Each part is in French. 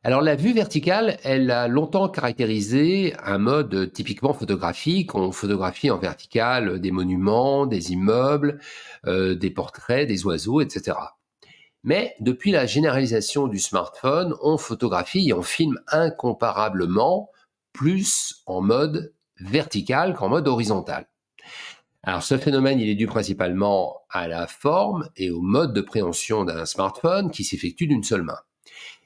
Alors la vue verticale, elle a longtemps caractérisé un mode typiquement photographique. On photographie en verticale des monuments, des immeubles, des portraits, des oiseaux, etc. Mais depuis la généralisation du smartphone, on photographie et on filme incomparablement plus en mode vertical qu'en mode horizontal. Alors ce phénomène, il est dû principalement à la forme et au mode de préhension d'un smartphone qui s'effectue d'une seule main.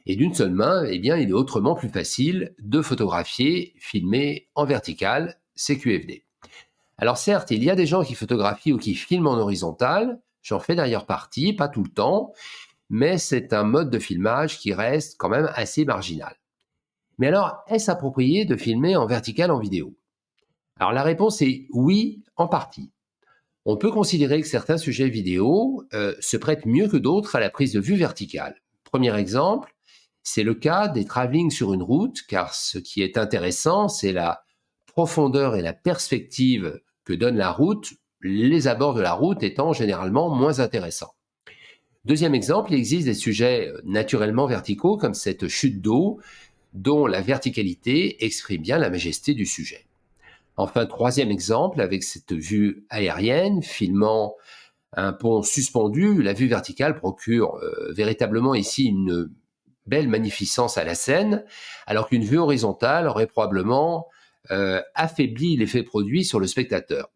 Et d'une seule main, eh bien, il est autrement plus facile de photographier, filmer en vertical, CQFD. Alors certes, il y a des gens qui photographient ou qui filment en horizontal, j'en fais d'ailleurs partie, pas tout le temps, mais c'est un mode de filmage qui reste quand même assez marginal. Mais alors, est-ce approprié de filmer en vertical en vidéo? Alors la réponse est oui, en partie. On peut considérer que certains sujets vidéo se prêtent mieux que d'autres à la prise de vue verticale. Premier exemple, c'est le cas des travelling sur une route, car ce qui est intéressant, c'est la profondeur et la perspective que donne la route, les abords de la route étant généralement moins intéressants. Deuxième exemple, il existe des sujets naturellement verticaux, comme cette chute d'eau, dont la verticalité exprime bien la majesté du sujet. Enfin, troisième exemple, avec cette vue aérienne, filmant un pont suspendu, la vue verticale procure véritablement ici une belle magnificence à la scène, alors qu'une vue horizontale aurait probablement affaibli l'effet produit sur le spectateur.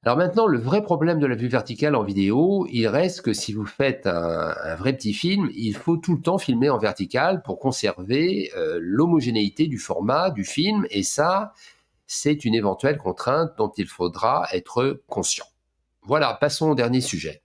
Alors maintenant, le vrai problème de la vue verticale en vidéo, il reste que si vous faites un vrai petit film, il faut tout le temps filmer en vertical pour conserver l'homogénéité du format du film, et ça, c'est une éventuelle contrainte dont il faudra être conscient. Voilà, passons au dernier sujet.